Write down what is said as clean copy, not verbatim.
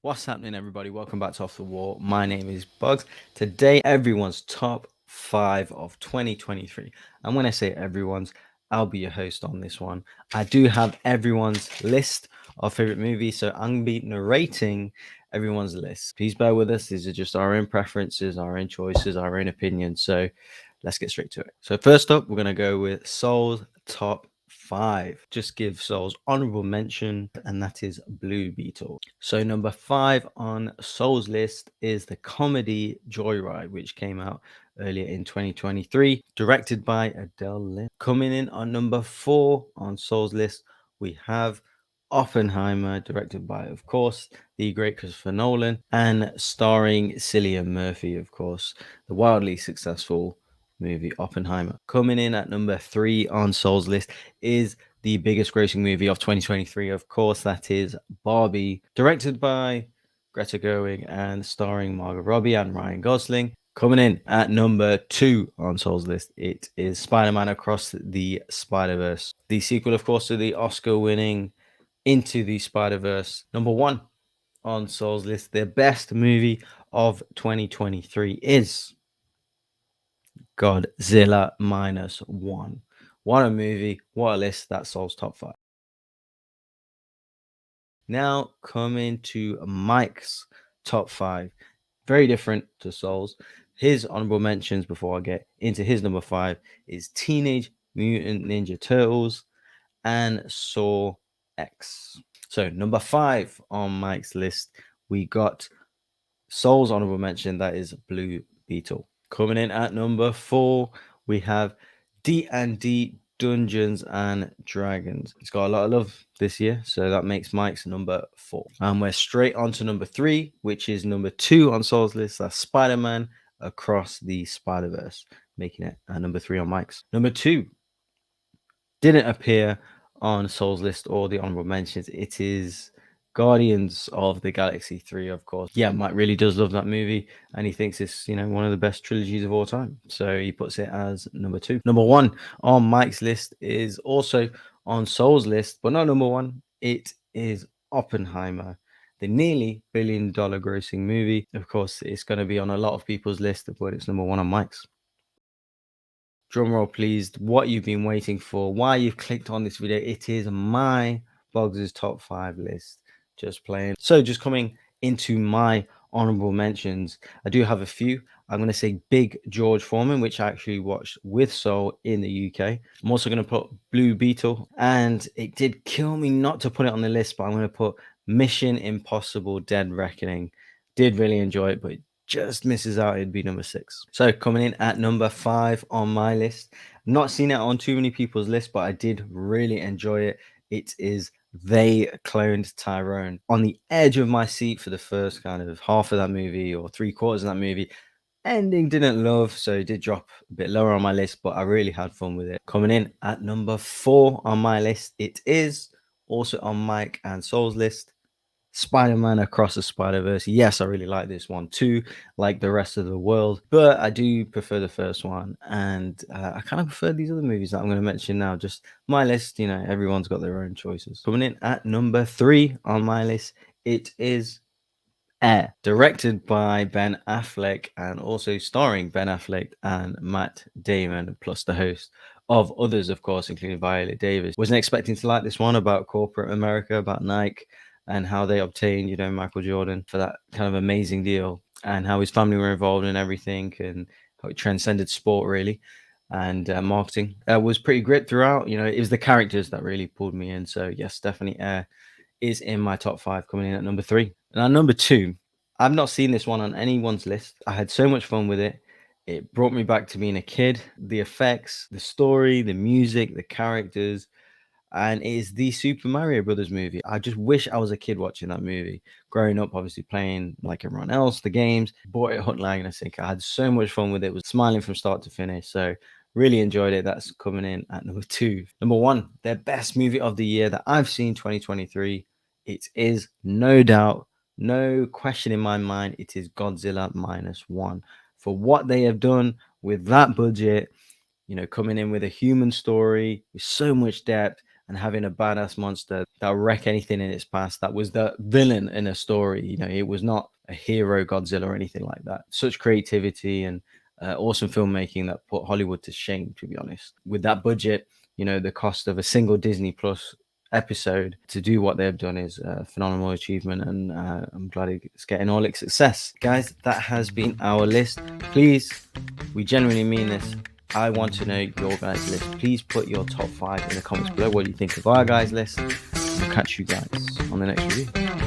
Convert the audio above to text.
What's happening, everybody? Welcome back to Off the Wall. My name is Bogz. Today, everyone's top 5 of 2023. And when I say everyone's, I'll be your host on this one. I do have everyone's list of favorite movies, so I'm going to be narrating everyone's list. Please bear with us. These are just our own preferences, our own choices, our own opinions. So let's get straight to it. So first up, we're going to go with Soul's top 5. Just give Soul's honorable mention, and that is Blue Beetle. So number 5 on Soul's list is the comedy Joyride, which came out earlier in 2023, directed by Adele Lim. Coming in on number 4 on Soul's list, we have Oppenheimer, directed by, of course, the great Christopher Nolan, and starring Cillian Murphy, of course, the wildly successful movie Oppenheimer. Coming in at number 3 on Soul's list is the biggest grossing movie of 2023. Of course, that is Barbie, directed by Greta Gerwig and starring Margot Robbie and Ryan Gosling. Coming in at number 2 on Soul's list, it is Spider-Man Across the Spider-Verse, the sequel, of course, to the Oscar-winning Into the Spider-Verse. Number 1 on Soul's list, the best movie of 2023 is Godzilla minus one. What a movie. What a list. That's Soul's top 5. Now coming to Mike's top 5. Very different to Soul's. His honorable mentions before I get into his number 5 is Teenage Mutant Ninja Turtles and Saw X. So number 5 on Mike's list, we got Soul's honorable mention, that is Blue Beetle. Coming in at number 4, we have D&D Dungeons and Dragons. It's got a lot of love this year, so that makes Mike's number 4. And we're straight on to number 3, which is number 2 on Soul's list. That's Spider-Man Across the Spider-Verse, making it number 3 on Mike's. Number 2 didn't appear on Soul's list or the honorable mentions. It is Guardians of the Galaxy 3, of course. Yeah, Mike really does love that movie, and he thinks it's, one of the best trilogies of all time. So he puts it as number 2. Number 1 on Mike's list is also on Soul's list, but not number 1. It is Oppenheimer, the nearly $1 billion grossing movie. Of course, it's going to be on a lot of people's list, but it's number 1 on Mike's. Drumroll, please. What you've been waiting for, why you've clicked on this video. It is my Bogz's top 5 list. Just playing. So just coming into my honorable mentions, I do have a few. I'm going to say Big George Foreman, which I actually watched with Soul in the UK. I'm also going to put Blue Beetle, and it did kill me not to put it on the list, but I'm going to put Mission Impossible Dead Reckoning. Did really enjoy it, but just misses out. It'd be number 6. So coming in at number 5 on my list, not seen it on too many people's list, but I did really enjoy it. It is They Cloned Tyrone. On the edge of my seat for the first kind of half of that movie or 3/4 of that movie. Ending didn't love, so it did drop a bit lower on my list, but I really had fun with it. Coming in at number 4 on my list, it is also on Mike and Soul's list, Spider-Man Across the Spider-Verse. Yes, I really like this one too, like the rest of the world, but I do prefer the first one, and I kind of prefer these other movies that I'm going to mention now. Just my list, everyone's got their own choices. Coming in at number 3 on my list, it is Air, directed by Ben Affleck and also starring Ben Affleck and Matt Damon, plus the host of others, of course, including Viola Davis. Wasn't expecting to like this one about corporate America, about Nike, and how they obtained, Michael Jordan for that kind of amazing deal, and how his family were involved in everything, and how it transcended sport, really, and marketing. Was pretty great throughout. It was the characters that really pulled me in. So, yes, definitely Air is in my top 5, coming in at number 3. And at number 2, I've not seen this one on anyone's list. I had so much fun with it. It brought me back to being a kid. The effects, the story, the music, the characters, and it is the Super Mario Brothers movie. I just wish I was a kid watching that movie. Growing up, obviously playing like everyone else, the games, bought it hook, line, and sinker. I had so much fun with it. Was smiling from start to finish. So really enjoyed it. That's coming in at number 2. Number 1, their best movie of the year that I've seen 2023. It is no doubt, no question in my mind, it is Godzilla minus one. For what they have done with that budget, coming in with a human story with so much depth and having a badass monster that wreck anything in its past, that was the villain in a story. You know, it was not a hero Godzilla or anything like that. Such creativity and awesome filmmaking that put Hollywood to shame, to be honest. With that budget, you know, the cost of a single Disney Plus episode to do what they've done is a phenomenal achievement, and I'm glad it's getting all its success. Guys, that has been our list. Please, we genuinely mean this, I want to know your guys' list. Please put your top 5 in the comments below. What do you think of our guys' list? We'll catch you guys on the next review.